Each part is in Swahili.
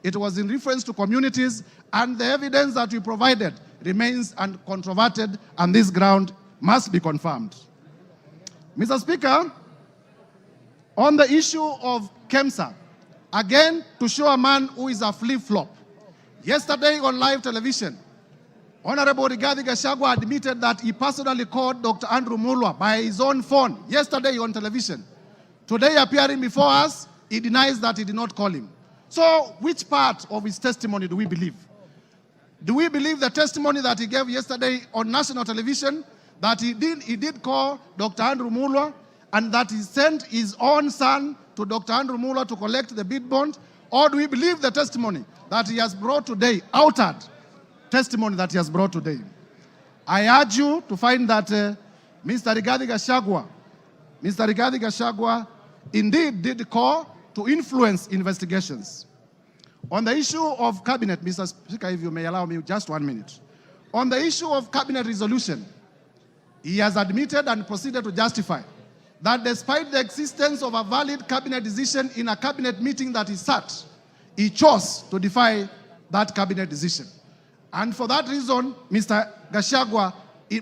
It was in reference to communities, and the evidence that we provided remains uncontroverted, and this ground must be confirmed. Mr. Speaker, on the issue of KEMSA, again, to show a man who is a flip-flop, yesterday on live television, Honorable Rigathi Gachagua admitted that he personally called Dr. Andrew Mulwa by his own phone yesterday on television. Today, appearing before us, he denies that he did not call him. So, which part of his testimony do we believe? Do we believe the testimony that he gave yesterday on national television, that he did call Dr. Andrew Mulwa, and that he sent his own son to Dr. Andrew Mulwa to collect the bid bond? Or do we believe the testimony that he has brought today, altered testimony that he has brought today? I urge you to find that Mr. Rigathi Gachagua indeed did call to influence investigations. On the issue of cabinet, Mr. Speaker, if you may allow me just 1 minute. On the issue of cabinet resolution, he has admitted and proceeded to justify that despite the existence of a valid cabinet decision in a cabinet meeting that he sat, he chose to defy that cabinet decision. And for that reason, Mr. Gachagua,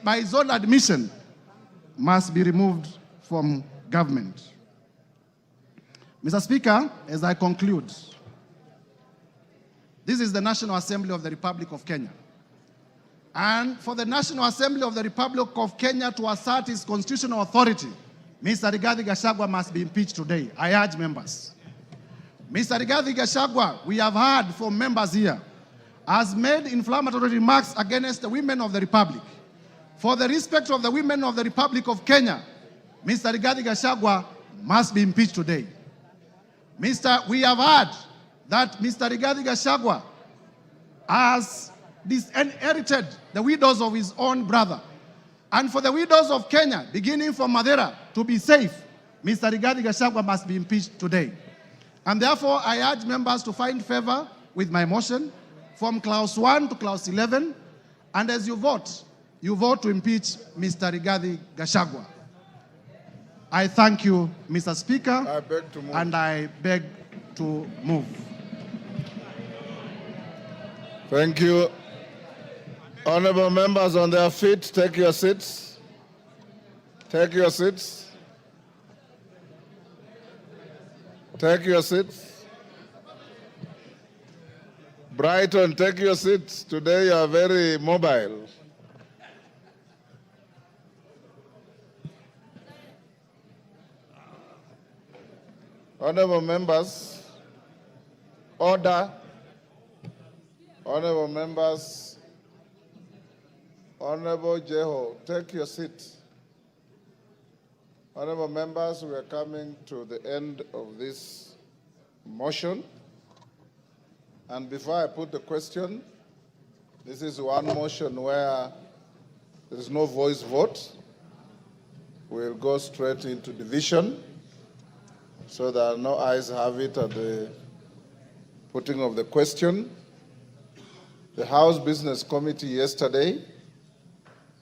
by his own admission, must be removed from government. Mr. Speaker, as I conclude, this is the National Assembly of the Republic of Kenya. And for the National Assembly of the Republic of Kenya to assert its constitutional authority, Mr. Rigathi Gachagua must be impeached today. I urge members. Mr. Rigathi Gachagua, we have heard from members here, has made inflammatory remarks against the women of the Republic. For the respect of the women of the Republic of Kenya, Mr. Rigathi Gachagua must be impeached today. We have heard that Mr. Rigathi Gachagua has disinherited the widows of his own brother. And for the widows of Kenya, beginning from Madeira, to be safe, Mr. Rigathi Gachagua must be impeached today. And therefore, I urge members to find favor with my motion from clause 1 to clause 11. And as you vote to impeach Mr. Rigathi Gachagua. I thank you, Mr. Speaker, I beg to move. And I beg to move. Thank you. Honorable members on their feet, take your seats. Take your seats. Take your seats. Brighton, take your seats. Today you are very mobile. Honorable members, order. Honorable members, Honorable Jeho, take your seat. Honorable members, we are coming to the end of this motion. And before I put the question, this is one motion where there is no voice vote. We'll go straight into division, so that no ayes have it at the putting of the question. The House Business Committee yesterday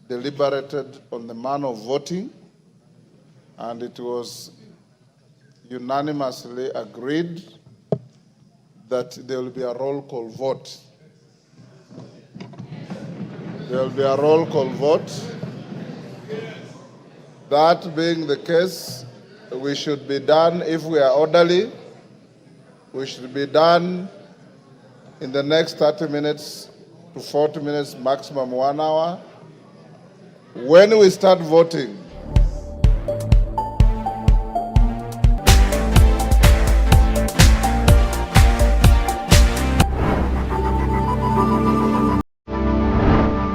deliberated on the manner of voting, and it was unanimously agreed that there will be a roll call vote. There will be a roll call vote. That being the case, we should be done, if we are orderly, we should be done in the next 30 minutes to 40 minutes, maximum 1 hour. When we start voting,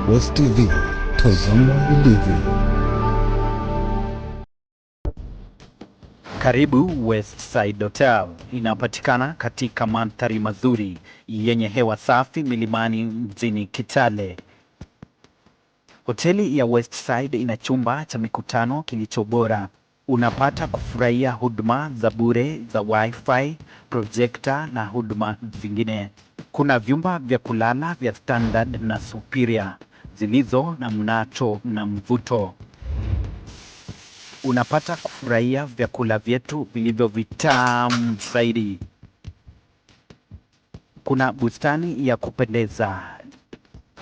Westv, tazama ilivyo. Karibu Westside Hotel, inapatikana katika mandhari mazuri yenye hewa safi milimani mjini Kitale. Hoteli ya Westside ina chumba cha mikutano kilicho bora. Unapata kufurahia huduma za bure za wifi, projector na huduma zingine. Kuna vyumba vya kulala vya standard na superior zilizo na mnato na mvuto. Unapata kufurahia vyakula vyetu vilivyo vitamu zaidi. kuna bustani ya kupendeza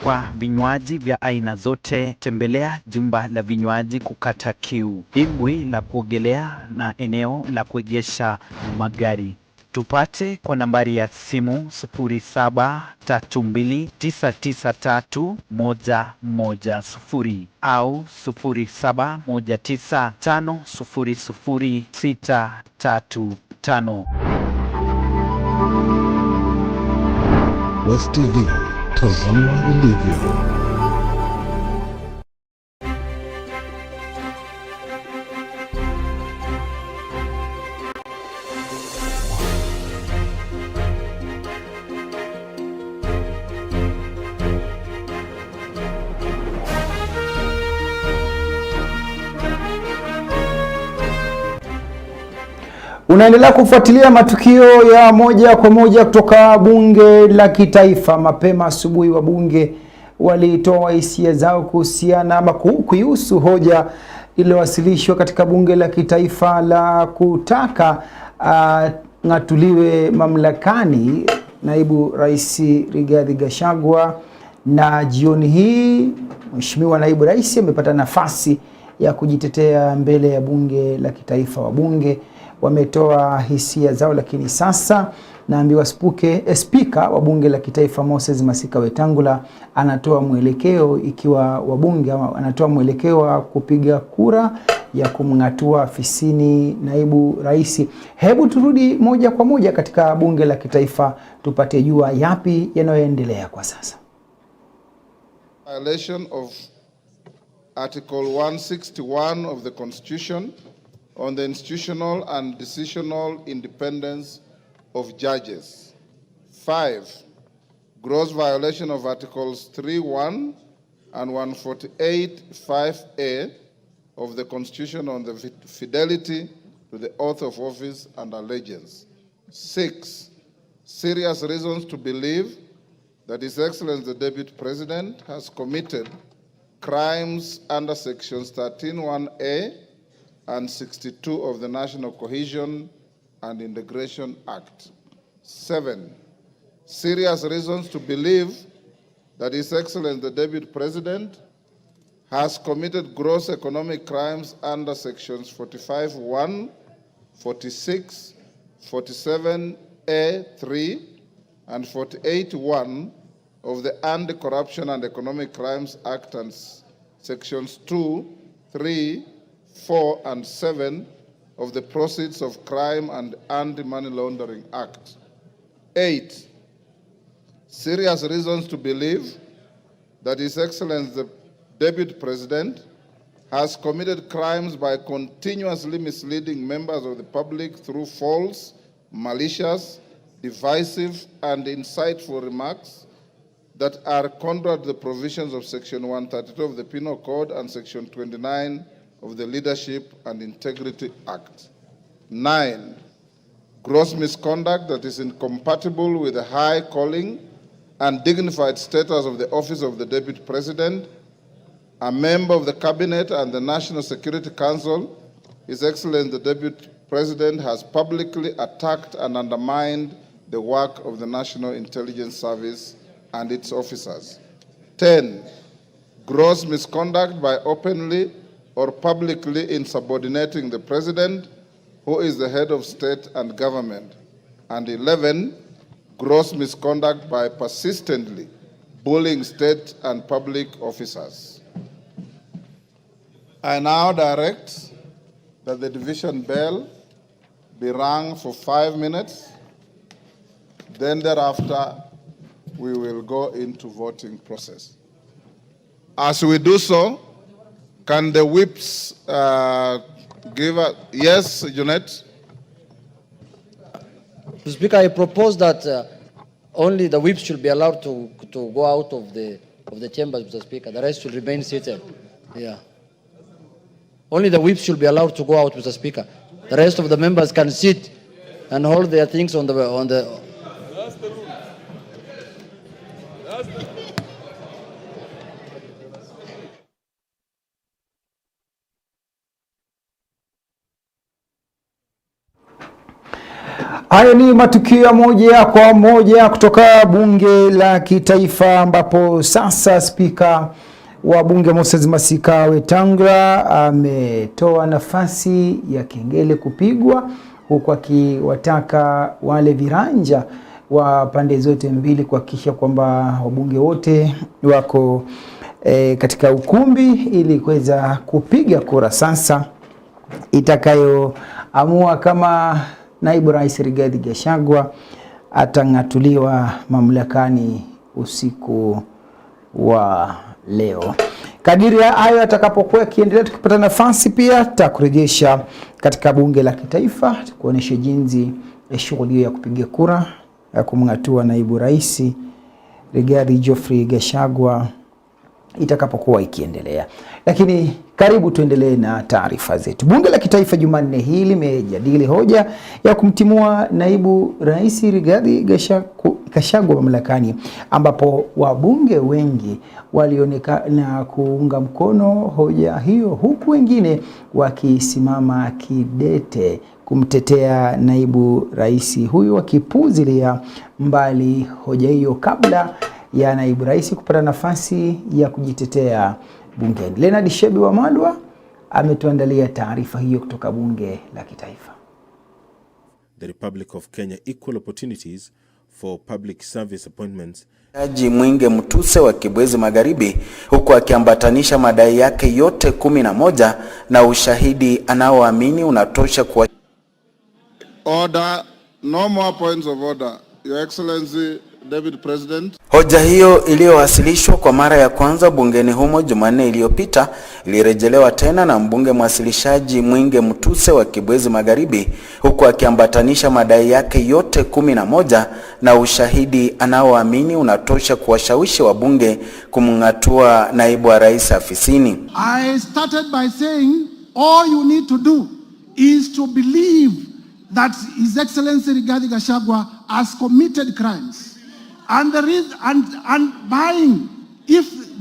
kwa vinywaji vya aina zote. Tembelea jumba la vinywaji kukata kiu, dimbwi la kuogelea na eneo la kuegesha magari. Tupate kwa nambari ya simu 0732993110 au 0719500635. Westv, tazama ilivyo. Unaendelea kufuatilia matukio ya moja kwa moja kutoka bunge la kitaifa. Mapema asubuhi wabunge walitoa hisia zao kuhusiana ama kuhusu hoja iliyowasilishwa katika bunge la kitaifa la kutaka ng'atuliwe mamlakani naibu rais Rigathi Gachagua. Na jioni hii Mheshimiwa naibu rais amepata nafasi ya kujitetea mbele ya bunge la kitaifa. Wabunge wametoa hisia zao, lakini sasa naambiwa spika wa bunge la kitaifa Moses Masika Wetangula anatoa mwelekeo ikiwa wabunge anatoa mwelekeo wa kupiga kura ya kumng'atua afisini naibu rais. Hebu turudi moja kwa moja katika bunge la kitaifa tupate jua yapi yanayoendelea kwa sasa. Violation of Article 161 of the Constitution on the institutional and decisional independence of judges. 5, gross violation of Articles 3(1) and 148(5)(a) of the Constitution on the fidelity to the oath of office and allegiance. 6, serious reasons to believe that His Excellency the Deputy President has committed crimes under Sections 13(1)(a) and 62 of the National Cohesion and Integration Act. 7, serious reasons to believe that His Excellency the Deputy President has committed gross economic crimes under Sections 45(1), 46, 47(a)(3), and 48(1) of the Anti-Corruption and Economic Crimes Act and Sections 2, 3, 4, and 7 of the Proceeds of Crime and Anti-Money Laundering Act. 8, serious reasons to believe that His Excellency the Deputy President has committed crimes by continuously misleading members of the public through false, malicious, divisive, and insightful remarks that are contrary to the provisions of Section 132 of the Penal Code and Section 29 of the Leadership and Integrity Act. 9, gross misconduct that is incompatible with the high calling and dignified status of the office of the Deputy President, a member of the Cabinet and the National Security Council. His Excellency the Deputy President has publicly attacked and undermined the work of the National Intelligence Service and its officers. 10, gross misconduct by openly or publicly insubordinating the President, who is the head of state and government. And 11, gross misconduct by persistently bullying state and public officers. I now direct that the division bell be rung for 5 minutes. Then thereafter, we will go into voting process. As we do so, can the whips give a yes, Jeanette? Mr. Speaker, I propose that only the whips should be allowed to go out of the chambers, Mr. Speaker. The rest should remain seated. Yeah. Only the whips should be allowed to go out, Mr. Speaker. The rest of the members can sit and hold their things on the. That's the rule. That's the Hayo ni matukio moja kwa moja kutoka bunge la kitaifa, ambapo sasa spika wa bunge Moses Masika Wetangula ametoa nafasi ya kengele kupigwa, huku akiwataka wale viranja wa pande zote mbili kuhakikisha kwamba wabunge wote wako katika ukumbi ili kuweza kupiga kura sasa itakayoamua kama naibu rais Rigathi Gachagua atang'atuliwa mamlakani usiku wa leo. Kadiri ya hayo atakapokuwa kiendelea, tukipata nafasi pia tutakurejesha katika bunge la kitaifa kuonesha jinsi shughuli ya kupiga kura ya kumng'atua naibu rais Rigathi Gachagua itakapokuwa ikiendelea. Lakini karibu tuendelee na taarifa zetu. Bunge la kitaifa Jumanne hii limejadili hoja ya kumtimua naibu rais Rigathi Gachagua mamlakani, ambapo wabunge wengi walionekana kuunga mkono hoja hiyo, huku wengine wakisimama kidete kumtetea naibu rais huyu, wakipuuzilia mbali hoja hiyo kabla ya naibu rais kupata nafasi ya kujitetea bungeni. Leonard Shebi wa Malwa ametuandalia taarifa hiyo kutoka bunge la kitaifa. The Republic of Kenya Equal Opportunities for Public Service Appointments. Jaji Mwinge Mutuse wa Kibwezi Magharibi, huku akiambatanisha madai yake yote 11 na ushahidi anaoamini unatosha kwa Order, no more points of order. Your Excellency, David President. Hoja hiyo iliyowasilishwa kwa mara ya kwanza bungeni humo Jumanne iliyopita ilirejelewa tena na mbunge mwasilishaji Mwinge Mutuse wa Kibwezi Magharibi, huku akiambatanisha madai yake yote 11 na ushahidi anaoamini unatosha kuwashawishi wabunge kumng'atua naibu wa rais afisini. I started by saying all you need to do is to believe that His Excellency Rigathi Gachagua has committed crimes. And there is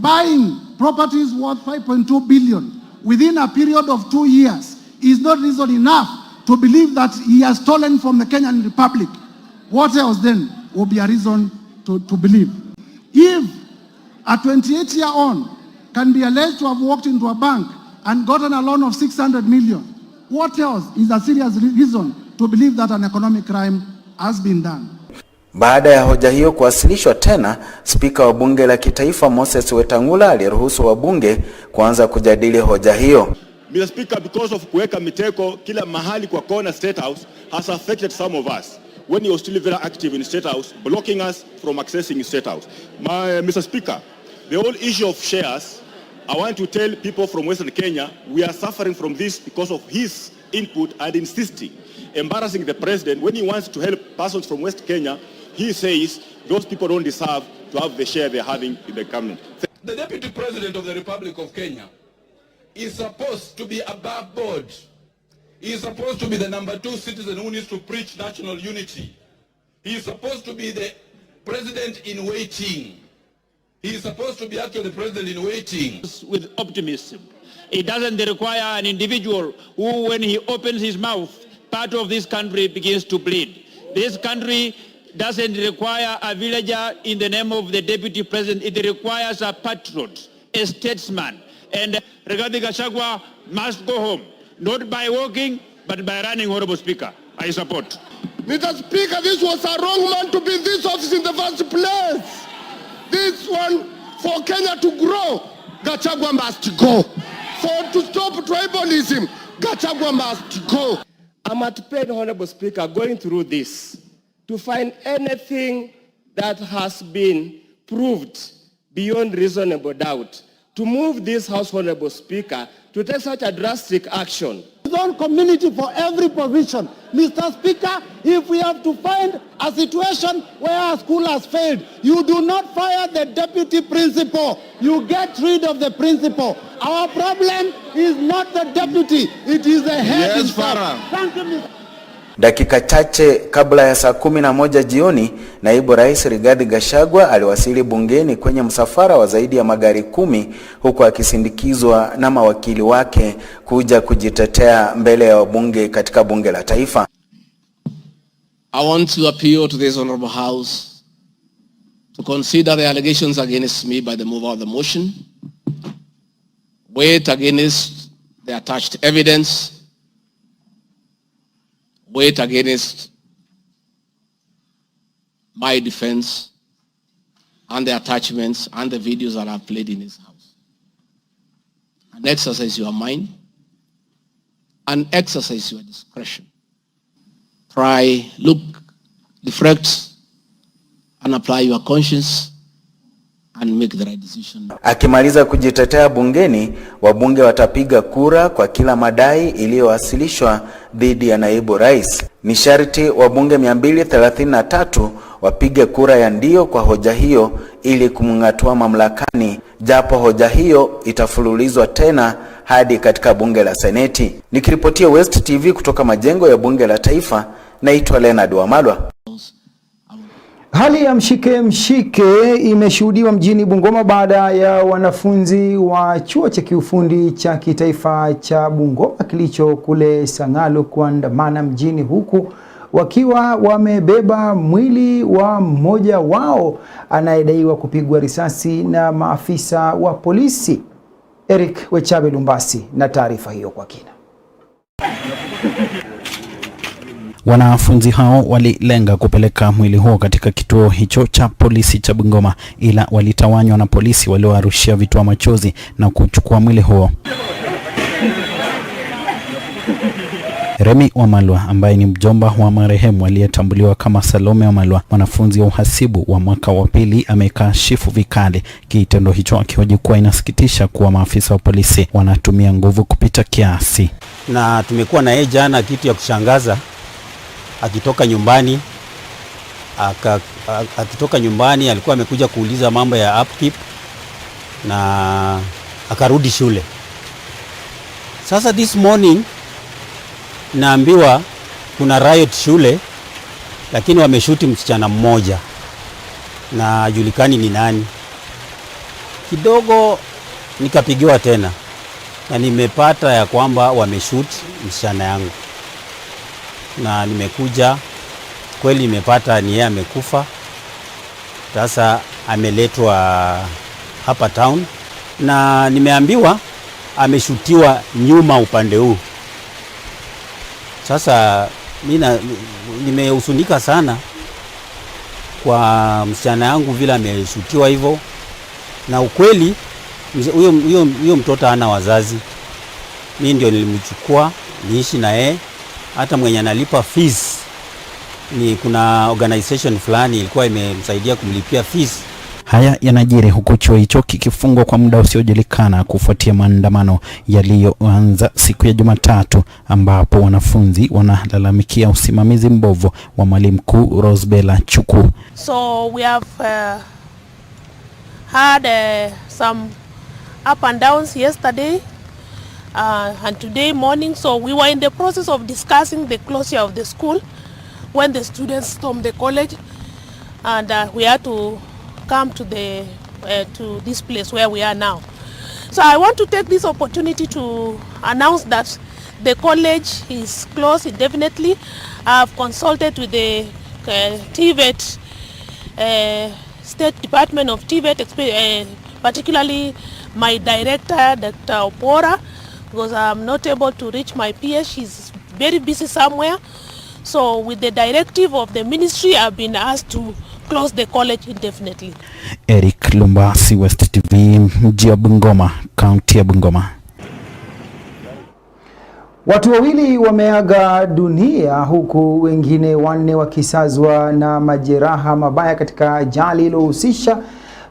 buying properties worth 5.2 billion within a period of 2 years is not reason enough to believe that he has stolen from the Kenyan Republic. What else then will be a reason to believe? If a 28-year-old can be alleged to have walked into a bank and gotten a loan of 600 million, what else is a serious reason to believe that an economic crime has been done? Baada ya hoja hiyo kuwasilishwa tena, spika wa bunge la kitaifa Moses Wetangula aliruhusu wabunge kuanza kujadili hoja hiyo. Mr. Speaker, because of kuweka miteko kila mahali kwa kona State House has affected some of us when he was still very active in State House, blocking us from accessing State House. Mr. Speaker, the whole issue of shares, I want to tell people from Western Kenya, we are suffering from this because of his input and insisting, embarrassing the president when he wants to help persons from West Kenya. He says those people don't deserve to have the share they're having in the government. The Deputy President of the Republic of Kenya is supposed to be above board. He is supposed to be the number 2 citizen who needs to preach national unity. He is supposed to be the president in waiting. He is supposed to be actually the president in waiting. With optimism. It doesn't require an individual who, when he opens his mouth, part of this country begins to bleed. This country doesn't require a villager in the name of the deputy president. It requires a patriot, a statesman. And Rigathi Gachagua must go home, not by walking, but by running, Honorable Speaker. I support. Mr. Speaker, this was a wrong man to be in this office in the first place. This one, for Kenya to grow, Gachagua must go. For to stop tribalism, Gachagua must go. I'm at pain, Honorable Speaker, going through this to find anything that has been proved beyond reasonable doubt to move this House, Honorable Speaker, to take such a drastic action. Own community for every provision. Mr. Speaker, if we have to find a situation where a school has failed, you do not fire the deputy principal. You get rid of the principal. Our problem is not the deputy, it is the head. Yes, Farah. Thank you, Mr. Dakika chache kabla ya saa 11 jioni, naibu rais Rigathi Gachagua aliwasili bungeni kwenye msafara wa zaidi ya magari 10, huku akisindikizwa na mawakili wake kuja kujitetea mbele ya wabunge katika bunge la taifa. I want to appeal to this Honorable House to consider the allegations against me by the mover of the motion, weigh it against the attached evidence, weigh it against my defense and the attachments and the videos that I've played in this house. And exercise your mind and exercise your discretion. Try, look, reflect, and apply your conscience and make the right decision. Akimaliza kujitetea bungeni, wabunge watapiga kura kwa kila madai iliyowasilishwa dhidi ya naibu rais. Ni sharti wabunge 233 wapige kura ya ndio kwa hoja hiyo ili kumng'atua mamlakani, japo hoja hiyo itafululizwa tena hadi katika bunge la Seneti. Nikiripotia West TV kutoka majengo ya bunge la taifa, naitwa Leonard Wamalwa. Hali ya mshike imeshuhudiwa mjini Bungoma baada ya wanafunzi wa chuo cha kiufundi cha kitaifa cha Bungoma kilicho kule Sangalo kuandamana mjini, huku wakiwa wamebeba mwili wa mmoja wao anayedaiwa kupigwa risasi na maafisa wa polisi. Eric Wechabe Lumbasi na taarifa hiyo kwa kina. Wanafunzi hao walilenga kupeleka mwili huo katika kituo hicho cha polisi cha Bungoma, ila walitawanywa na polisi waliowarushia vitoa machozi na kuchukua mwili huo. Remi Wamalwa ambaye ni mjomba wa marehemu aliyetambuliwa kama Salome Wamalwa, mwanafunzi wa uhasibu wa mwaka wa pili, amekashifu vikali kitendo hicho, akihoji kuwa inasikitisha kuwa maafisa wa polisi wanatumia nguvu kupita kiasi. Na tumekuwa na yeye jana, kitu ya kushangaza, akitoka nyumbani alikuwa amekuja kuuliza mambo ya upkeep na akarudi shule. Sasa this morning naambiwa kuna riot shule, lakini wameshuti msichana mmoja na julikani ni nani. Kidogo nikapigiwa tena na nimepata ya kwamba wameshuti msichana yangu, na nimekuja kweli nimepata ni yeye amekufa. Sasa ameletwa hapa town na nimeambiwa ameshutiwa nyuma upande huu. Sasa mimi nimehusunika sana kwa msichana yangu vile ameshutiwa hivyo, na ukweli huyo mtoto hana wazazi. Mimi ndio nilimchukua niishi na yeye, hata mwenye analipa fees ni kuna organization fulani ilikuwa imemsaidia kumlipia fees. Haya yanajiri huku chuo hicho kikifungwa kwa muda usiojulikana kufuatia maandamano yaliyoanza siku ya Jumatatu, ambapo wanafunzi wanalalamikia usimamizi mbovu wa mwalimu mkuu Rosbella Chuku. So we have had some up and downs yesterday and today morning. So we were in the process of discussing the closure of the school when the students stormed the college, and we had to come to this place where we are now. So I want to take this opportunity to announce that the college is closed indefinitely. I've consulted with the TVET, State Department of TVET, particularly my director, Dr. Opora, because I'm not able to reach my PS. She's very busy somewhere. So with the directive of the ministry, I've been asked to close the college indefinitely. Eric Lumbasi, West TV, mji wa Bungoma, kaunti ya Bungoma. Watu wawili wameaga dunia huku wengine 4 wakisazwa na majeraha mabaya katika ajali iliyohusisha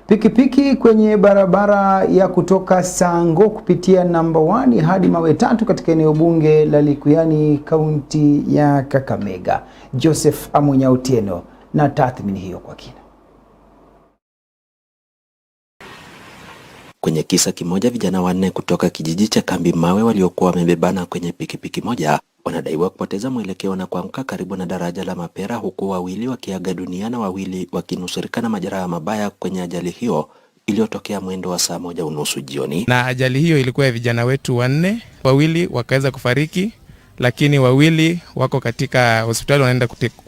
pikipiki kwenye barabara ya kutoka Sango kupitia namba 1 hadi Mawe 3 katika eneo bunge la Likuyani, kaunti ya Kakamega. Joseph Amunya Otieno na tathmini hiyo kwa kina. Kwenye kisa kimoja, vijana 4 kutoka kijiji cha Kambi Mawe waliokuwa wamebebana kwenye pikipiki moja wanadaiwa kupoteza mwelekeo na kuanguka karibu na daraja la Mapera, huku 2 wakiaga dunia na 2 wakinusurika na majeraha mabaya kwenye ajali hiyo iliyotokea mwendo wa saa 1:30 jioni. Na ajali hiyo ilikuwa ya vijana wetu 4, 2 wakaweza kufariki, lakini wawili wako katika hospitali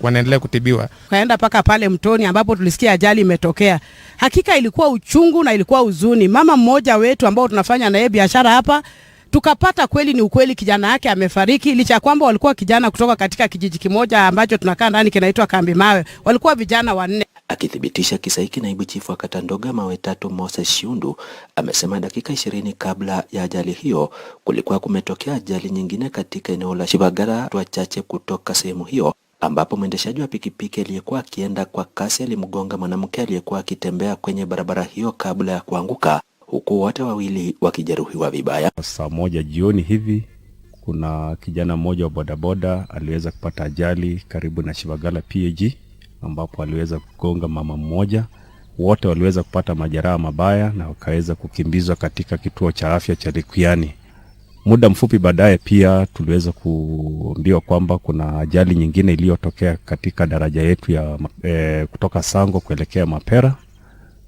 wanaendelea kutibiwa. Kaenda paka pale Mtoni ambapo tulisikia ajali imetokea. Hakika ilikuwa uchungu na ilikuwa huzuni. Mama mmoja wetu ambao tunafanya naye biashara hapa, tukapata kweli ni ukweli kijana yake amefariki, licha kwamba walikuwa kijana kutoka katika kijiji kimoja ambacho tunakaa ndani kinaitwa Kambi Mawe. Walikuwa vijana 4. Akithibitisha kisa hiki, naibu chifu wa kata ndogo Mawe Tatu Moses Shundu amesema dakika 20 kabla ya ajali hiyo kulikuwa kumetokea ajali nyingine katika eneo la Shibagara, watu wachache kutoka sehemu hiyo, ambapo mwendeshaji wa pikipiki aliyekuwa akienda kwa kasi alimgonga mwanamke aliyekuwa akitembea kwenye barabara hiyo kabla ya kuanguka, huku wote wawili wakijeruhiwa vibaya. Saa 1 jioni hivi kuna kijana mmoja wa bodaboda aliweza kupata ajali karibu na Shibagala PAG, ambapo aliweza kugonga mama mmoja. Wote waliweza kupata majeraha mabaya na wakaweza kukimbizwa katika kituo cha afya cha Likuyani. Muda mfupi baadaye pia tuliweza kuambiwa kwamba kuna ajali nyingine iliyotokea katika daraja yetu ya kutoka Sango kuelekea Mapera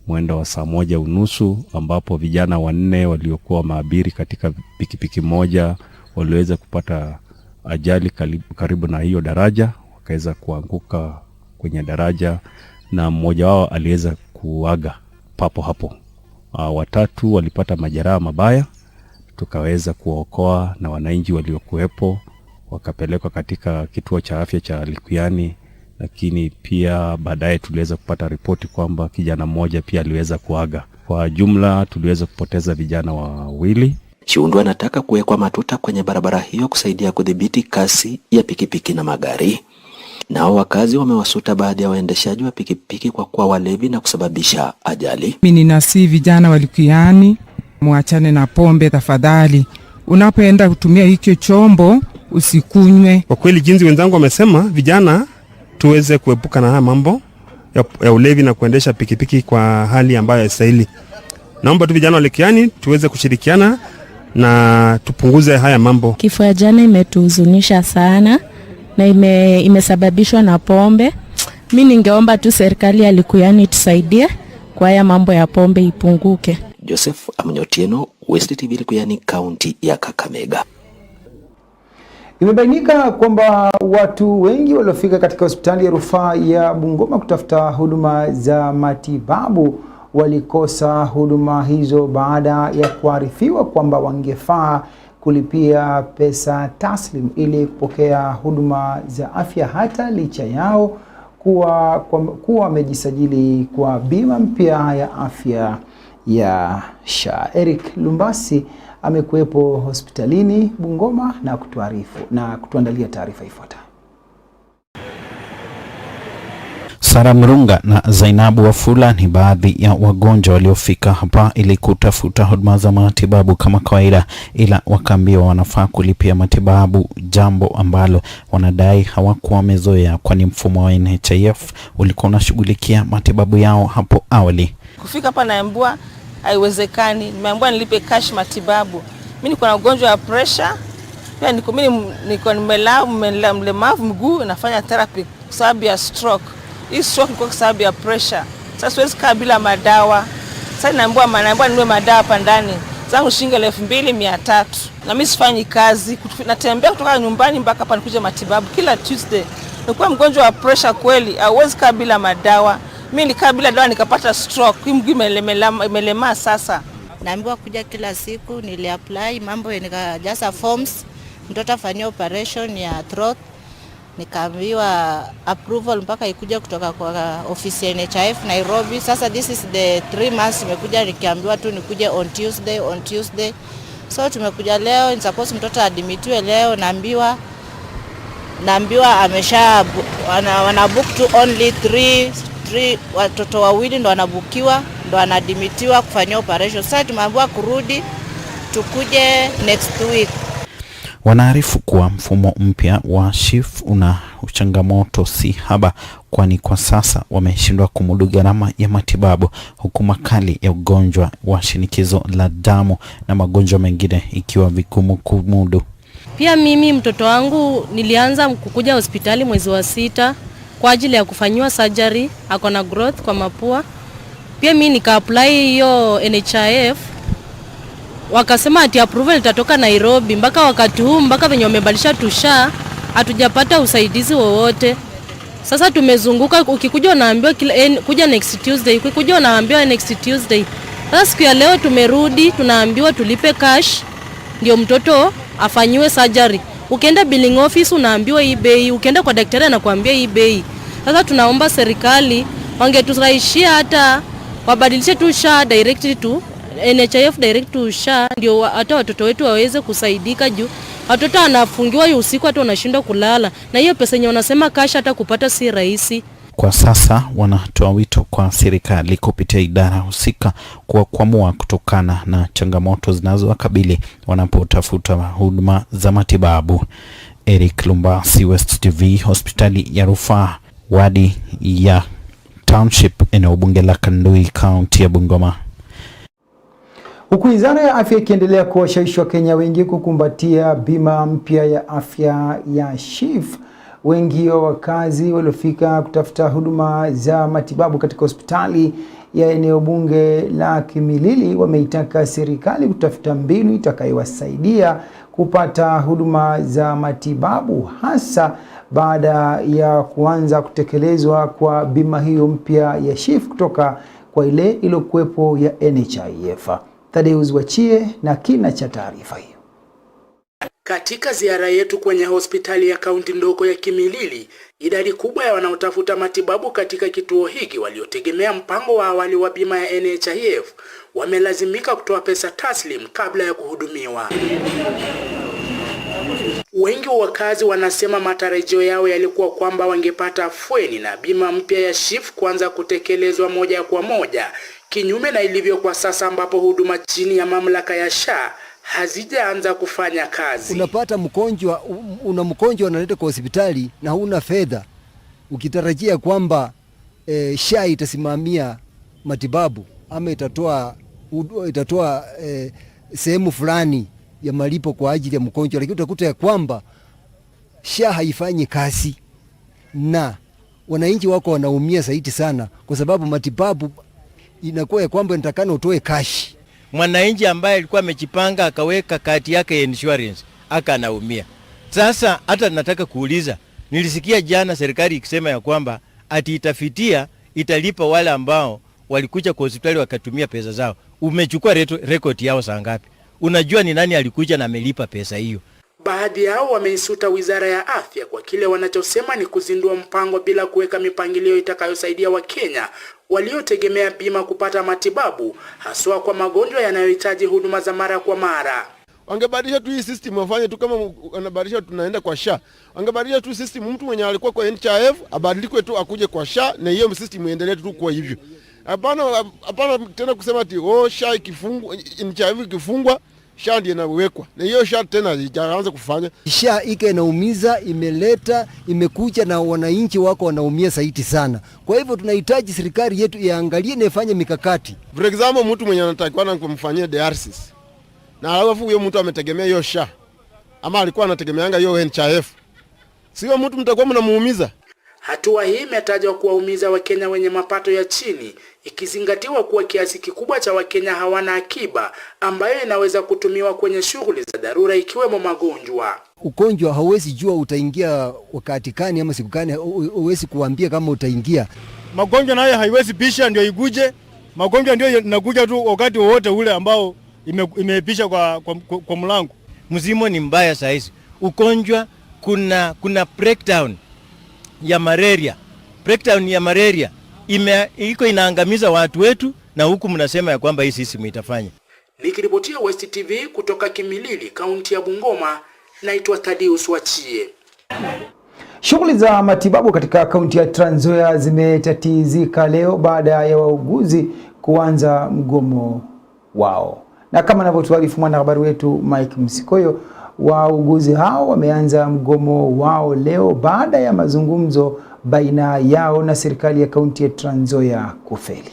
mwendo wa saa 1:30, ambapo vijana 4 waliokuwa maabiri katika pikipiki moja waliweza kupata ajali karibu na hiyo daraja, wakaweza kuanguka kwenye daraja na mmoja wao aliweza kuaga papo hapo. Watatu walipata majeraha mabaya, tukaweza kuokoa na wananchi waliokuepo wakapelekwa katika kituo cha afya cha Likuyani, lakini pia baadaye tuliweza kupata ripoti kwamba kijana mmoja pia aliweza kuaga. Kwa jumla tuliweza kupoteza vijana 2. Shundu anataka kuwekwa matuta kwenye barabara hiyo kusaidia kudhibiti kasi ya pikipiki na magari. Nao wakazi wamewasuta baadhi ya waendeshaji wa pikipiki kwa kuwa walevi na kusababisha ajali. Mimi ninasihi vijana wa Likuyani, muachane na pombe tafadhali. Unapoenda kutumia hicho chombo usikunywe. Kwa kweli jinsi wenzangu wamesema, vijana tuweze kuepuka na haya mambo ya ulevi na kuendesha pikipiki kwa hali ambayo haistahili. Naomba tu vijana wa Likuyani tuweze kushirikiana na tupunguze haya mambo. Kifo ya jana imetuhuzunisha sana na imesababishwa na pombe. Mimi ningeomba tu serikali ya Likuyani tusaidie kwa haya mambo ya pombe ipunguke. Joseph Amnyotieno, Westv Likuyani, kaunti ya Kakamega. Imebainika kwamba watu wengi waliofika katika hospitali ya rufaa ya Bungoma kutafuta huduma za matibabu walikosa huduma hizo baada ya kuarifiwa kwamba wangefaa kulipia pesa taslim ili kupokea huduma za afya, hata licha yao kuwa wamejisajili kwa bima mpya ya afya ya SHA. Eric Lumbasi amekuwepo hospitalini Bungoma na kutuandalia taarifa ifuatayo. Sara Mrunga na Zainabu Wafula ni baadhi ya wagonjwa waliofika hapa ili kutafuta huduma za matibabu kama kawaida, ila wakaambiwa wanafaa kulipia matibabu, jambo ambalo wanadai hawakuwa wamezoea, kwani mfumo wa NHIF ulikuwa unashughulikia matibabu yao hapo awali. Kufika hapa naambiwa haiwezekani, nimeambiwa nilipe cash matibabu. Mimi niko na ugonjwa wa pressure, pia niko mlemavu mguu, nafanya therapy kwa sababu ya stroke. Hii stroke kwa sababu ya pressure. Sasa siwezi kaa bila madawa. Sasa naambiwa niwe madawa hapa ndani. Zangu shilingi 2,300. Na mimi sifanyi kazi. Natembea kutoka nyumbani mpaka hapa nikuja matibabu kila Tuesday. Nikuwa mgonjwa wa pressure kweli, hauwezi kaa bila madawa. Mimi nilikaa bila dawa nikapata stroke. Hii mguu imelemaa sasa. Naambiwa kuja kila siku, niliapply mambo nikajaza forms, mtoto afanyia operation ya throat. Nikaambiwa approval mpaka ikuja kutoka kwa ofisi ya NHIF Nairobi. Sasa this is the 3 months nimekuja, nikiambiwa tu nikuje on Tuesday. So tumekuja leo, ni suppose mtoto admitiwe leo, naambiwa wanabook tu only 3 watoto 2 ndo wanabukiwa, ndo wanadmitiwa kufanyia operation. Sasa tumeambiwa kurudi tukuje next week. Wanaarifu kuwa mfumo mpya wa SHIF una changamoto si haba, kwani kwa sasa wameshindwa kumudu gharama ya matibabu, huku makali ya ugonjwa wa shinikizo la damu na magonjwa mengine ikiwa vigumu kumudu. Pia mimi mtoto wangu nilianza kukuja hospitali mwezi wa 6 kwa ajili ya kufanyiwa surgery, ako na growth kwa mapua. Pia mimi nika apply hiyo NHIF wakasema ati approval itatoka Nairobi. Mpaka wakati huu, mpaka venye wamebadilisha tusha, hatujapata usaidizi wowote. Sasa tumezunguka, ukikuja unaambiwa kuja next Tuesday, ukikuja unaambiwa next Tuesday. Sasa siku ya leo tumerudi, tunaambiwa tulipe cash ndio mtoto afanyiwe surgery. Ukienda billing office unaambiwa hii bei, ukienda kwa daktari anakuambia hii bei. Sasa tunaomba serikali wangeturahisishia, hata wabadilishe tu SHA direct to NHIF direct to SHA, ndio hata watoto wetu waweze kusaidika juu watoto anafungiwa usiku hata wanashindwa kulala, na hiyo pesa yenye wanasema cash hata kupata si rahisi. Kwa sasa wanatoa wito kwa serikali kupitia idara husika kuamua kutokana na changamoto zinazowakabili wanapotafuta huduma za matibabu. Eric Lumbasi, Westv, hospitali ya rufaa wadi ya Township, eneo bunge la Kandui, kaunti ya Bungoma. Huku Wizara ya Afya ikiendelea kuwashawishi Wakenya wengi kukumbatia bima mpya ya afya ya SHIF, wengi wa wakazi waliofika kutafuta huduma za matibabu katika hospitali ya eneo bunge la Kimilili wameitaka serikali kutafuta mbinu itakayowasaidia kupata huduma za matibabu, hasa baada ya kuanza kutekelezwa kwa bima hiyo mpya ya SHIF kutoka kwa ile iliyokuwepo ya NHIF. Tadeus Wachie na kina cha taarifa hiyo. Katika ziara yetu kwenye hospitali ya kaunti ndogo ya Kimilili, idadi kubwa ya wanaotafuta matibabu katika kituo hiki waliotegemea mpango wa awali wa bima ya NHIF wamelazimika kutoa pesa taslim kabla ya kuhudumiwa. Wengi wa wakazi wanasema matarajio yao yalikuwa kwamba wangepata afueni na bima mpya ya SHIF kuanza kutekelezwa moja kwa moja, kinyume na ilivyo kwa sasa ambapo huduma chini ya mamlaka ya SHA hazijaanza kufanya kazi. Unapata mgonjwa, una mgonjwa unaleta kwa hospitali na huna fedha, ukitarajia kwamba SHA itasimamia matibabu ama itatoa sehemu fulani ya malipo kwa ajili ya mgonjwa, lakini utakuta ya kwamba SHA haifanyi kazi na wananchi wako wanaumia zaidi sana, kwa sababu matibabu inakuwa ya kwamba nitakana utoe cash. Mwananchi ambaye alikuwa amejipanga akaweka kati yake ya insurance anaumia. Sasa hata nataka kuuliza, nilisikia jana serikali ikisema ya kwamba ati italipa wale ambao walikuja kwa hospitali wakatumia pesa zao. Umechukua record yao saa ngapi? Unajua ni nani alikuja na amelipa pesa hiyo? Baadhi yao wameisuta Wizara ya Afya kwa kile wanachosema ni kuzindua mpango bila kuweka mipangilio itakayosaidia Wakenya waliotegemea bima kupata matibabu, haswa kwa magonjwa yanayohitaji huduma za mara kwa mara. Wangebadilisha tu hii system, wafanye tu kama wanabadilisha tunaenda kwa SHA. Wangebadilisha tu system, mtu mwenye alikuwa kwa NHIF abadilikwe tu akuje kwa SHA na hiyo system iendelee tu kwa hivyo. Hapana tena kusema ati SHA ikifungwa, NHIF ikifungwa, SHA ndiye inawekwa. Na hiyo SHA tena haijaanza kufanya. SHA inaumiza, imekuja na wananchi wako wanaumia zaidi sana. Kwa hivyo tunahitaji serikali yetu iangalie na ifanye mikakati. For example, mtu mwenye anatakiwa kumfanyia dialysis, na alafu huyo mtu ametegemea hiyo SHA ama alikuwa anategemeanga hiyo NHIF, sio mtu mtakuwa mnamuumiza. Hatua hii imetajwa kuwaumiza Wakenya wenye mapato ya chini, ikizingatiwa kuwa kiasi kikubwa cha Wakenya hawana akiba ambayo inaweza kutumiwa kwenye shughuli za dharura ikiwemo magonjwa. Ugonjwa hauwezi jua utaingia wakati gani ama siku gani, huwezi kuambia kama utaingia. Magonjwa nayo haiwezi pisha ndio iguje. Magonjwa ndio inakuja tu wakati wowote ule ambao imepisha kwa mlango. Mzimo ni mbaya saizi. Ugonjwa kuna breakdown ya malaria. Breakdown ya malaria inaangamiza watu wetu, na huku mnasema ya kwamba hii system itafanya. Nikiripotia West TV kutoka Kimilili, kaunti ya Bungoma, naitwa Tadeus Wachie. Shughuli za matibabu katika kaunti ya Trans Nzoia zimetatizika leo baada ya wauguzi kuanza mgomo wao. Na kama anavyotuarifu mwanahabari wetu Mike Msikoyo, wauguzi hao wameanza mgomo wao leo baada ya mazungumzo baina yao na serikali ya kaunti ya Trans Nzoia kufeli.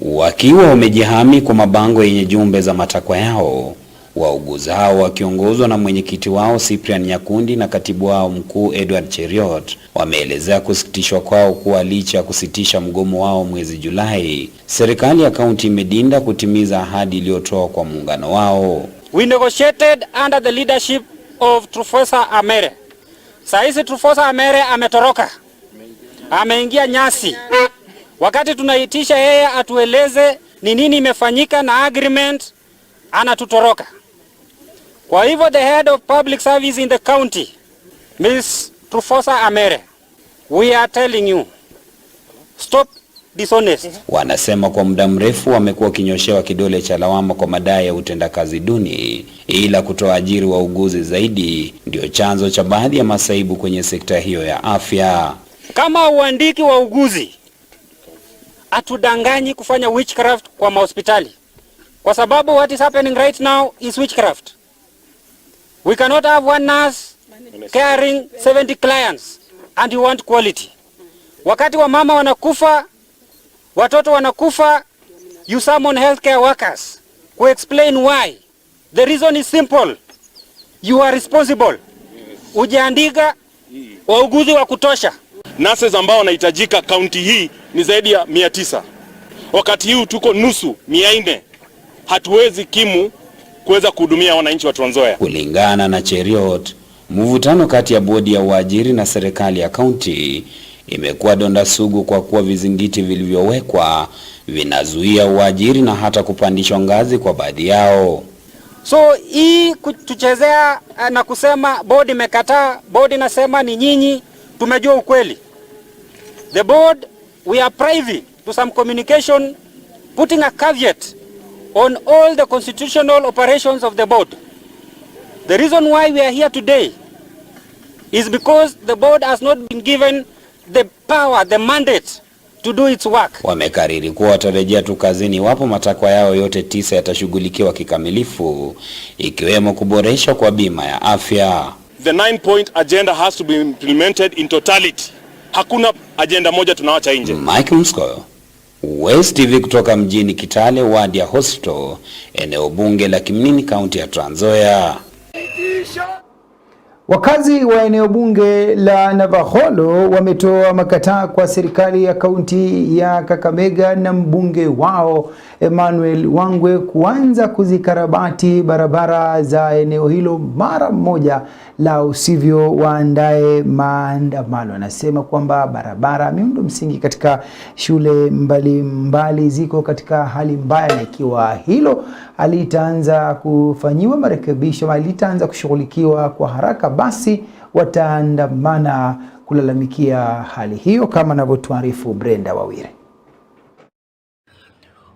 Wakiwa wamejihami kwa mabango yenye jumbe za matakwa yao, wauguzi hao wakiongozwa na mwenyekiti wao Cyprian Nyakundi na katibu wao mkuu Edward Cheriot wameelezea kusikitishwa kwao kuwa licha ya kusitisha mgomo wao mwezi Julai, serikali ya kaunti imedinda kutimiza ahadi iliyotoa kwa muungano wao. We negotiated under the leadership of Professor Amere. Saisi Professor Amere ametoroka. Ameingia nyasi. Wakati tunaitisha yeye atueleze ni nini imefanyika na agreement, anatutoroka. Kwa hivyo the head of public service in the county, Ms. Professor Amere, we are telling you, stop dishonest. Wanasema kwa muda mrefu wamekuwa kinyoshewa kidole cha lawama kwa madai ya utendakazi duni, ila kutoa ajiri wauguzi zaidi ndio chanzo cha baadhi ya masaibu kwenye sekta hiyo ya afya. Kama uandiki wauguzi, atudanganyi kufanya witchcraft kwa mahospitali. Kwa sababu what is happening right now is witchcraft. We cannot have one nurse caring 70 clients and you want quality. Wakati wa mama wanakufa, watoto wanakufa, you summon healthcare workers to explain why. The reason is simple. You are responsible. Ujiandika wauguzi wa kutosha. Nurses ambao wanahitajika kaunti hii ni zaidi ya 900. Wakati huu tuko nusu 400. Hatuwezi kimu kuweza kuhudumia wananchi wa Trans Nzoia. Kulingana na Cheriot, mvutano kati ya bodi ya uajiri na serikali ya kaunti imekuwa donda sugu kwa kuwa vizingiti vilivyowekwa vinazuia uajiri na hata kupandishwa ngazi kwa baadhi yao. So hii kutuchezea na kusema bodi imekataa, bodi nasema ni nyinyi, tumejua ukweli. The board, we are privy to some communication putting a caveat on all the constitutional operations of the board. The reason why we are here today is because the board has not been given the power, the mandate to do its work. Wamekariri kuwa watarejea tu kazini wapo matakwa yao yote 9 yatashughulikiwa kikamilifu, ikiwemo kuboreshwa kwa bima ya afya. The 9-point agenda has to be implemented in totality. Hakuna agenda moja tunawacha nje. Mike Mskoyo, Westv kutoka mjini Kitale, wadi ya Hospital, eneo bunge la Kimini, kaunti ya Trans Nzoia. Wakazi wa eneo bunge la Navakholo wametoa makataa kwa serikali ya kaunti ya Kakamega na mbunge wao Emmanuel Wangwe kuanza kuzikarabati barabara za eneo hilo mara moja, la usivyo waandae maandamano. Anasema kwamba barabara, miundo msingi katika shule mbalimbali ziko katika hali mbaya, na ikiwa hilo alitaanza kufanyiwa marekebisho, alitaanza kushughulikiwa kwa haraka, basi wataandamana kulalamikia hali hiyo, kama anavyotuarifu Brenda Wawire.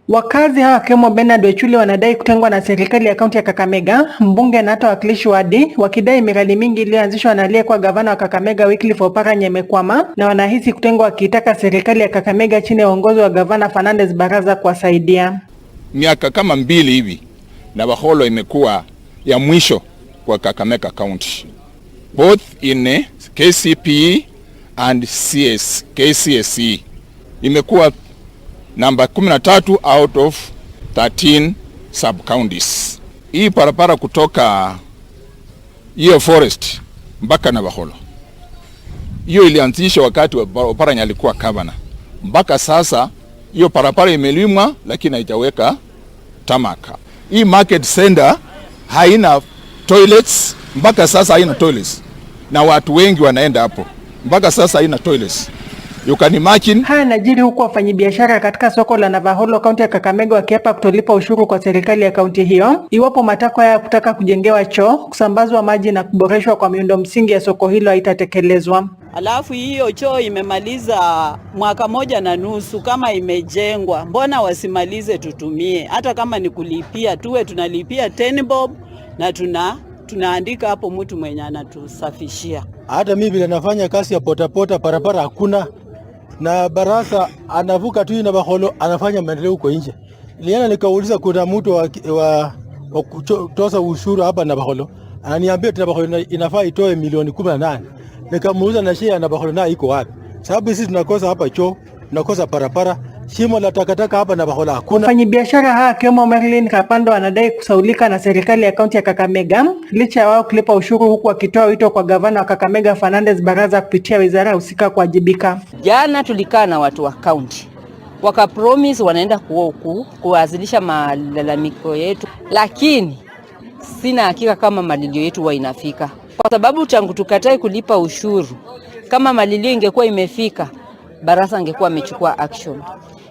Wakazi hawa wakiwemo Bernard Wechuli wanadai kutengwa na serikali ya kaunti ya Kakamega, mbunge na hata wakilishi wadi, wakidai miradi mingi iliyoanzishwa na aliyekuwa gavana wa Kakamega Wycliffe Oparanya imekwama, na wanahisi kutengwa, wakitaka serikali ya Kakamega chini ya uongozi wa gavana Fernandez Baraza kuwasaidia. Miaka kama 2 hivi Navakholo imekuwa ya mwisho kwa Kakamega County, both in KCPE and KCSE. Imekuwa number 13 out of 13 sub-counties. Hii parapara kutoka hiyo forest mpaka Navakholo, hiyo ilianzishwa wakati Oparanya alikuwa governor. Mpaka sasa hiyo parapara imelimwa lakini haijaweka tamaka. Hii market center haina toilets, mpaka sasa haina toilets, na watu wengi wanaenda hapo, mpaka sasa haina toilets. You can imagine. Haya najiri huku wafanyabiashara katika soko la Navakholo kaunti ya Kakamega wakiapa kutolipa ushuru kwa serikali ya kaunti hiyo iwapo matakwa ya kutaka kujengewa choo, kusambazwa maji na kuboreshwa kwa miundo msingi ya soko hilo haitatekelezwa. Alafu hiyo choo imemaliza 1.5 kama imejengwa, mbona wasimalize tutumie? Hata kama ni kulipia, tuwe tunalipia 10 bob na tunaandika hapo mtu mwenye anatusafishia. Hata mimi bila nafanya kazi ya potapota, parapara hakuna, na Barasa anavuka tu na Navakholo anafanya maendeleo huko nje. Niliana nikauliza kuna mtu wa kutoza ushuru hapa Navakholo, ananiambia Navakholo inafaa itoe milioni 18. Nikamuuliza na share ya Navakholo na iko wapi? Sababu sisi tunakosa hapa choo, tunakosa parapara, shimo la takataka hapa na Bahola hakuna. Wafanyabiashara hawa akiwemo Marilyn Kapando wanadai kusaulika na serikali ya kaunti ya Kakamega licha ya wao kulipa ushuru, huku wakitoa wito kwa gavana wa Kakamega Fernandez Baraza kupitia wizara husika kuwajibika. Jana tulikaa na watu wa kaunti wakapromise wanaenda kuwasilisha malalamiko yetu, lakini sina hakika kama malilio yetu wa inafika, kwa sababu tangu tukatae kulipa ushuru, kama malilio ingekuwa imefika, Baraza angekuwa amechukua action.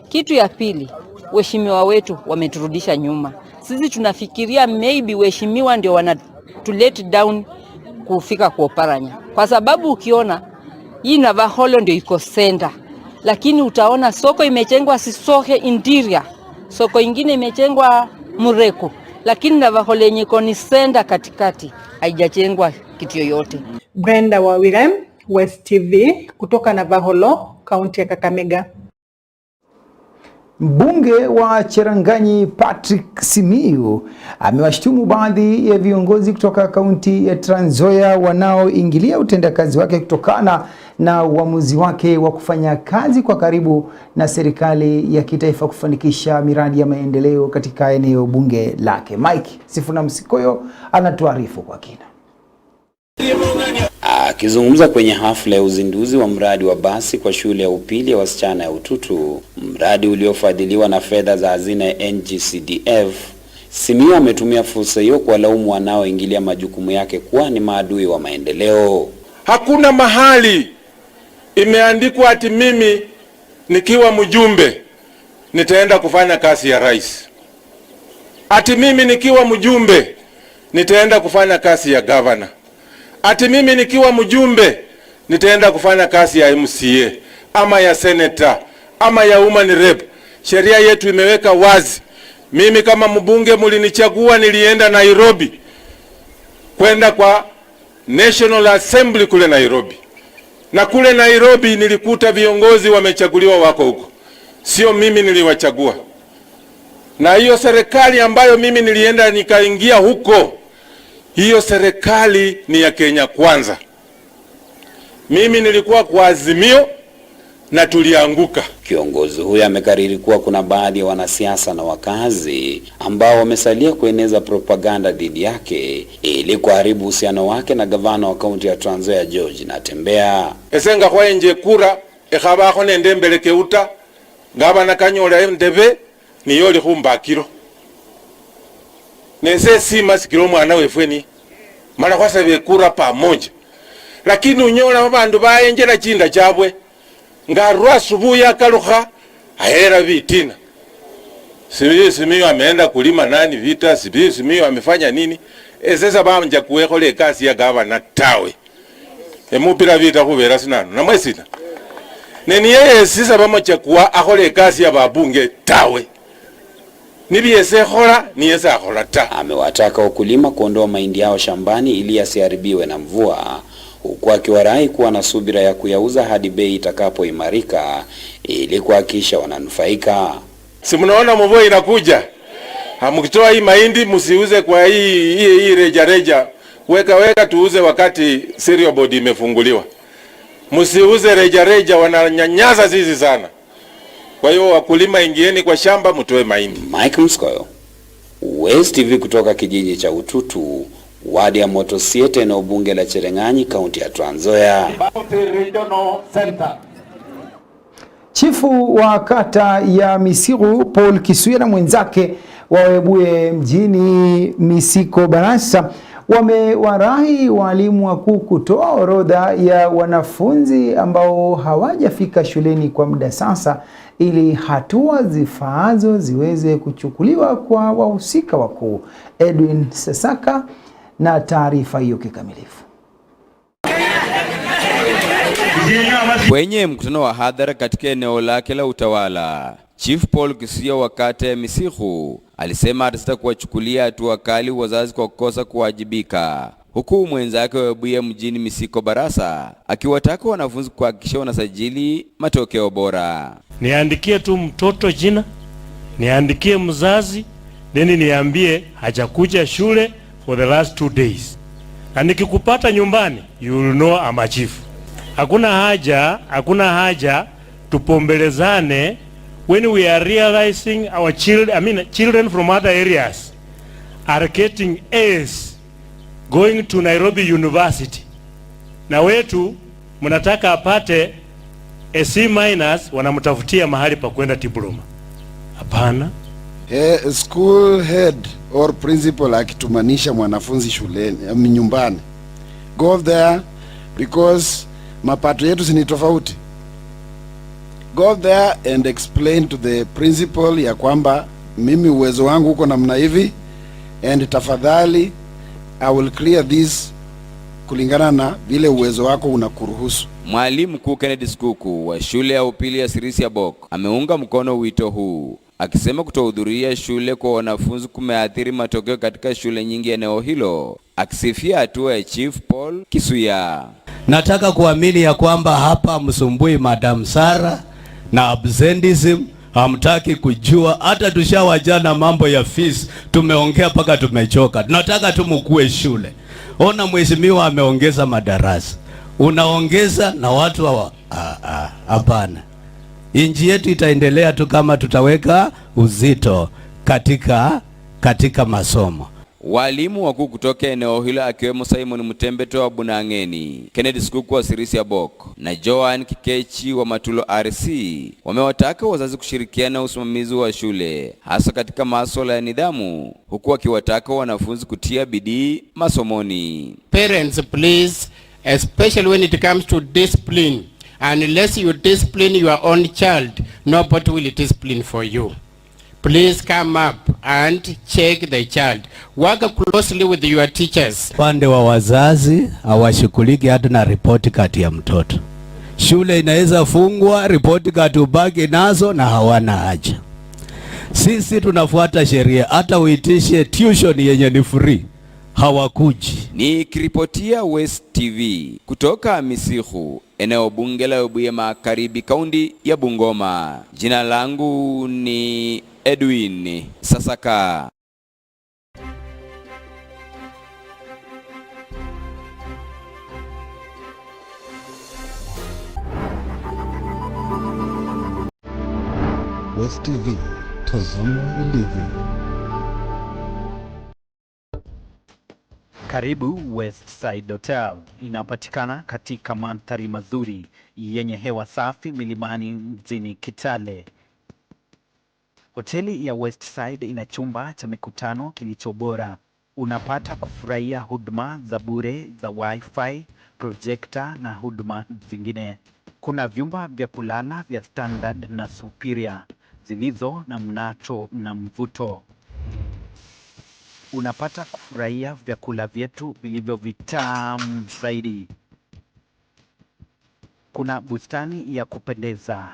Kitu ya pili, waheshimiwa wetu wameturudisha nyuma. Sisi tunafikiria maybe waheshimiwa ndio wana to let down kufika kwa Oparanya, kwa sababu ukiona hii Navaholo ndio iko center, lakini utaona soko imechengwa Sisoke interior, soko ingine imechengwa Mureko, lakini Navaholo yenye iko ni center katikati haijachengwa kitu yoyote. Brenda Wawire, Westv kutoka Navaholo, kaunti ya Kakamega. Mbunge wa Cheranganyi Patrick Simiyu amewashtumu baadhi ya viongozi kutoka kaunti ya Trans Nzoia wanaoingilia utendakazi wake kutokana na uamuzi wake wa kufanya kazi kwa karibu na serikali ya kitaifa kufanikisha miradi ya maendeleo katika eneo bunge lake. Mike Sifuna Msikoyo anatuarifu kwa kina. Akizungumza kwenye hafla ya uzinduzi wa mradi wa basi kwa shule ya upili ya wasichana ya Ututu, mradi uliofadhiliwa na fedha za hazina ya NGCDF, Simiyu ametumia fursa hiyo kuwalaumu wanaoingilia majukumu yake kuwa ni maadui wa maendeleo. Hakuna mahali imeandikwa ati mimi nikiwa mjumbe nitaenda kufanya kazi ya rais, ati mimi nikiwa mjumbe nitaenda kufanya kazi ya governor, ati mimi nikiwa mjumbe nitaenda kufanya kazi ya MCA ama ya senator ama ya woman rep. Sheria yetu imeweka wazi. Mimi kama mbunge mlinichagua, nilienda Nairobi kwenda kwa National Assembly kule Nairobi, na kule Nairobi nilikuta viongozi wamechaguliwa wako huko, sio mimi niliwachagua. Na hiyo serikali ambayo mimi nilienda nikaingia huko, hiyo serikali ni ya Kenya Kwanza. Mimi nilikuwa kwa Azimio na tulianguka. Kiongozi huyo amekariri kuwa kuna baadhi ya wanasiasa na wakazi ambao wamesalia kueneza propaganda dhidi yake ili kuharibu uhusiano wake na gavana wa kaunti ya Trans Nzoia George Natembeya. Esenga kwa nje kura ekhabako nende mbeleke uta gavana kanyola ndebe niyoli khumbakiro nese sima sikiro mwana wefweni mara kwasa bekura pamoja, lakini unyola babandu baenjera chinda chabwe ngarwa subuhi akaluka ahera vitina. Simiyu ameenda kulima nani vita, Simiyu amefanya nini? Sasa banja kuweko le kasi ya gavana tawe emupira vita kubera sinano na mwesina neni yeye sisa bamochakua akole kasi ya babunge tawe nibiese khola niyesa akhola ta. Amewataka wakulima kuondoa mahindi yao shambani ili yasiharibiwe na mvua, huku akiwarai kuwa na subira ya kuyauza hadi bei itakapoimarika ili kuhakikisha wananufaika. Si mnaona mvua inakuja, hamkitoa hii mahindi msiuze kwa hii reja weka tuuze wakati cereal board imefunguliwa. Msiuze reja wananyanyasa sisi sana. Kwa hiyo wakulima, ingieni kwa shamba mtoe mahindi. Mike Mskoyo, Westv kutoka kijiji cha Ututu, wadi ya Motosiete na bunge la Cheranganyi, kaunti ya Trans Nzoia. Chifu wa kata ya Misiru Paul Kisuya na mwenzake wa Webuye mjini Misiko Barasa wamewarahi walimu wakuu kutoa orodha ya wanafunzi ambao hawajafika shuleni kwa muda sasa ili hatua zifaazo ziweze kuchukuliwa kwa wahusika wakuu. Edwin Sesaka na taarifa hiyo kikamilifu. Kwenye mkutano wa hadhara katika eneo lake la utawala, Chief Paul Kisuya wa kata ya Misiru alisema atasita kuwachukulia hatua kali wazazi kwa kukosa kuwajibika, huku mwenzake wa Webuye mjini Misiko Barasa akiwataka wanafunzi kuhakikisha wanasajili matokeo bora. Niandikie tu mtoto jina, niandikie mzazi, then niambie hajakuja shule for the last 2 days. Na nikikupata nyumbani, you will know I'm a chief. Hakuna haja tupombelezane when we are realizing our children from other areas are getting A's going to Nairobi University, na wetu mnataka apate a C- wanamtafutia mahali pa kwenda diploma. Hapana. School head or principal akitumanisha mwanafunzi shuleni nyumbani, go there because mapato yetu ni tofauti. Go there and explain to the principal ya kwamba mimi uwezo wangu uko namna hivi, and tafadhali I will clear this kulingana na vile uwezo wako unakuruhusu. Mwalimu mkuu Kennedy Skuku wa shule ya upili ya Sirisia Bok ameunga mkono wito huu, akisema kutohudhuria shule kwa wanafunzi kumeathiri matokeo katika shule nyingi eneo hilo, akisifia hatua ya Chief Paul Kisuya. Nataka kuamini ya kwamba hapa msumbui Madam Sara na absenteeism, hamtaki kujua. Hata tushawajana mambo ya fees, tumeongea paka tumechoka. Tunataka tumukue shule. Ona mheshimiwa ameongeza madarasa, unaongeza na watu hawa. Hapana. Inji yetu itaendelea tu kama tutaweka uzito katika masomo. Walimu wakuu kutoka eneo hilo akiwemo Simon Mutembeto wa Bunangeni, Kennedy Skuku wa Sirisia Bok na Joan Kikechi wa Matulo RC wamewataka wazazi kushirikiana usimamizi wa shule hasa katika masuala ya nidhamu, huku wakiwataka wanafunzi kutia bidii masomoni. Parents, please, especially when it comes to discipline, unless you discipline your own child, nobody will discipline for you. Please come up and check the child. Work closely with your teachers. Pande wa wazazi hawashughuliki hata na ripoti kati ya mtoto. Shule inaweza fungwa, ripoti kati ubaki nazo na hawana haja. Sisi tunafuata sheria, hata uitishe tuition yenye ni free hawakuji. Ni kiripotia West TV kutoka Misihu, eneo bunge la Webuye Magharibi, kaunti ya Bungoma. Jina langu ni Edwin Sasaka. West TV, tazama ilivyo. Karibu Westside Hotel, inapatikana katika mandhari mazuri yenye hewa safi milimani mjini Kitale. Hoteli ya Westside ina chumba cha mikutano kilicho bora. Unapata kufurahia huduma za bure za wifi, projector na huduma zingine. Kuna vyumba vya kulala vya standard na superior zilizo na mnato na mvuto. Unapata kufurahia vyakula vyetu vilivyo vitamu zaidi. Kuna bustani ya kupendeza.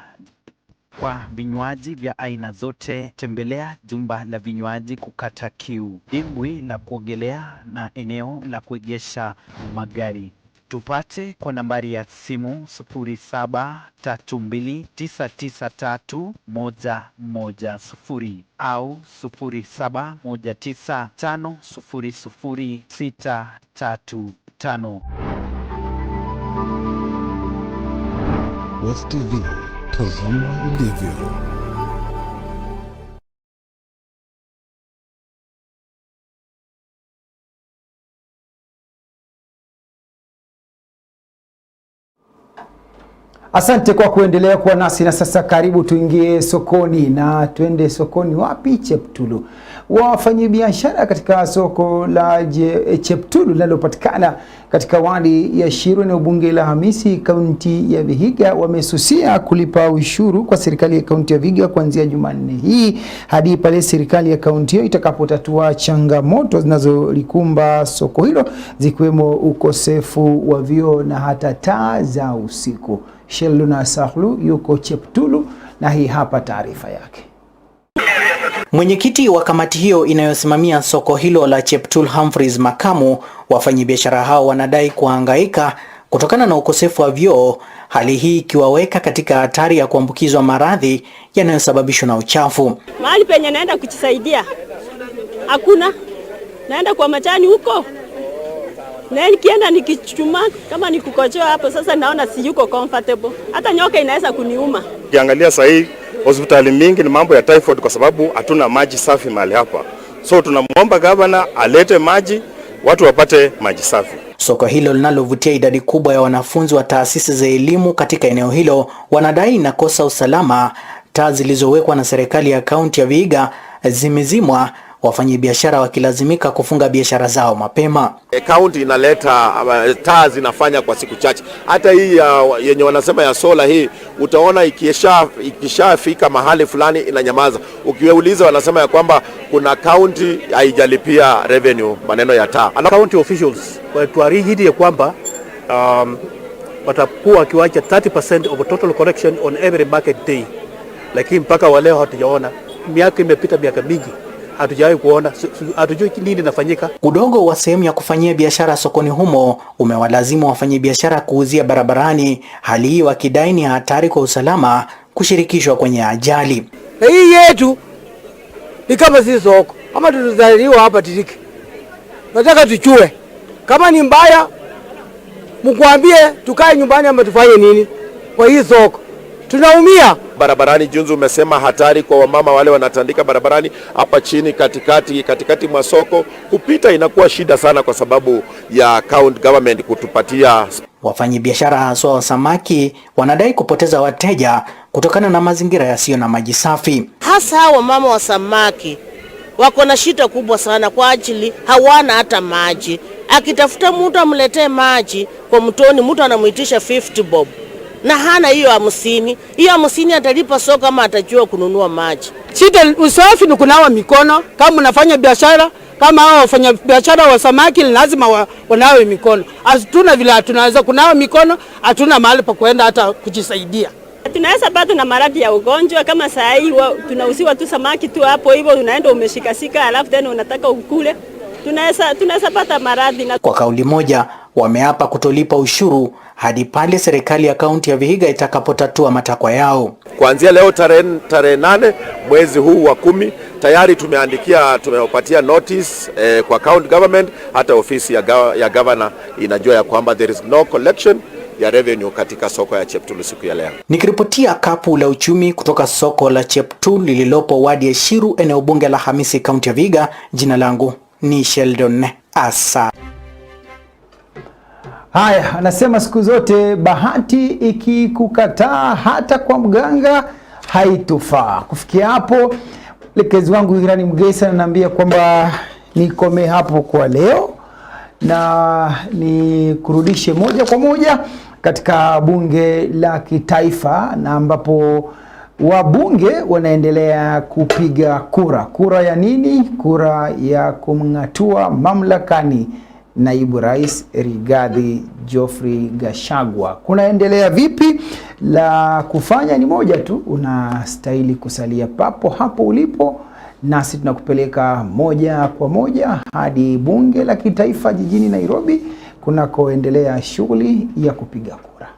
Kwa vinywaji vya aina zote, tembelea jumba la vinywaji kukata kiu, dimbwi la kuogelea na eneo la kuegesha magari. Tupate kwa nambari ya simu 0732993110 au 0719500635. West TV, tazama ilivyo. Asante kwa kuendelea kuwa nasi, na sasa karibu tuingie sokoni. Na twende sokoni wapi? Cheptulu. Wafanyabiashara katika soko la Cheptulu linalopatikana katika wadi ya Shiru, eneo bunge la Hamisi, kaunti ya Vihiga, wamesusia kulipa ushuru kwa serikali ya kaunti ya Vihiga kuanzia Jumanne hii hadi pale serikali ya kaunti hiyo itakapotatua changamoto zinazolikumba soko hilo, zikiwemo ukosefu wa vyoo na hata taa za usiku. Sheluna Sahlu yuko Cheptulu na hii hapa taarifa yake. Mwenyekiti wa kamati hiyo inayosimamia soko hilo la Cheptul Humphreys Makamu, wafanyabiashara hao wanadai kuhangaika kutokana na ukosefu wa vyoo, hali hii ikiwaweka katika hatari ya kuambukizwa maradhi yanayosababishwa na uchafu. Mahali penye naenda kujisaidia hakuna, naenda kwa majani huko, na nikienda nikichuma kama nikukojoa hapo, sasa naona si yuko comfortable, hata nyoka inaweza kuniuma. Kiangalia sasa hii hospitali mingi ni mambo ya typhoid kwa sababu hatuna maji safi mahali hapa. So tunamwomba gavana alete maji, watu wapate maji safi. Soko hilo linalovutia idadi kubwa ya wanafunzi wa taasisi za elimu katika eneo hilo wanadai inakosa usalama. Taa zilizowekwa na serikali ya kaunti ya Vihiga zimezimwa, wafanyabiashara wakilazimika kufunga biashara zao mapema. Kaunti inaleta taa zinafanya kwa siku chache. Hata hii yenye wanasema ya sola hii, utaona ikishafika mahali fulani inanyamaza. Ukiuliza wanasema ya kwamba kuna kaunti haijalipia revenue maneno ya taa. County officials watuahidi ya kwamba watakuwa wakiwacha 30% of total collection on every market day. Lakini mpaka wa leo hatujaona. Miaka imepita, miaka mingi hatujawahi kuona, hatujui nini inafanyika. Udogo wa sehemu ya kufanyia biashara sokoni humo umewalazimu wafanyabiashara kuuzia barabarani, hali hii wakidai ni hatari kwa usalama kushirikishwa kwenye ajali. Hii yetu ni kama si soko, ama tulizaliwa hapa Tiriki. Nataka tuchue kama ni mbaya, mkuambie tukae nyumbani ama tufanye nini kwa hii soko. Tunaumia barabarani. Junzu umesema hatari kwa wamama wale wanatandika barabarani hapa chini katikati mwa soko, kupita inakuwa shida sana kwa sababu ya county government kutupatia. Wafanyabiashara haswa wa samaki wanadai kupoteza wateja kutokana na mazingira yasiyo na maji safi. Hasa wamama wa samaki wako na shida kubwa sana kwa ajili hawana hata maji. Akitafuta mtu amletee maji kwa mtoni, mtu anamuitisha 50 bob. Na hana hiyo 50. Hiyo 50 atalipa soko kama atajua kununua maji. Shida usafi ni kunawa mikono. Kama unafanya biashara, kama hao wafanya biashara wa samaki lazima wanawe mikono. Hatuna vile tunaweza kunawa mikono, hatuna mahali pa kwenda hata kujisaidia. Tunaweza pata na maradhi ya ugonjwa kama saa hii tunauziwa tu samaki tu hapo hivyo, unaenda umeshikasika alafu tena unataka ukule. Tunaweza pata maradhi. Kwa kauli moja wameapa kutolipa ushuru hadi pale serikali ya kaunti ya Vihiga itakapotatua matakwa yao. Kuanzia leo tarehe 8 mwezi huu wa 10 tayari tumewapatia notice kwa county government. Hata ofisi ya governor inajua ya kwamba there is no collection ya revenue katika soko ya Cheptul siku ya leo. Nikiripotia kapu la uchumi kutoka soko la Cheptul lililopo wadi ya Shiru, eneo bunge la Hamisi, kaunti ya Vihiga, jina langu ni Sheldon Asa. Haya, anasema siku zote bahati ikikukataa hata kwa mganga haitofaa. Kufikia hapo, lekezi wangu Irani Mgesa ananiambia kwamba nikome hapo kwa leo na ni kurudishe moja kwa moja katika bunge la kitaifa, na ambapo wabunge wanaendelea kupiga kura. Kura ya nini? Kura ya kumng'atua mamlakani naibu rais Rigathi Geoffrey Gachagua. Kunaendelea vipi? La kufanya ni moja tu, unastahili kusalia papo hapo ulipo, nasi tunakupeleka moja kwa moja hadi bunge la kitaifa jijini Nairobi kunakoendelea shughuli ya kupiga kura.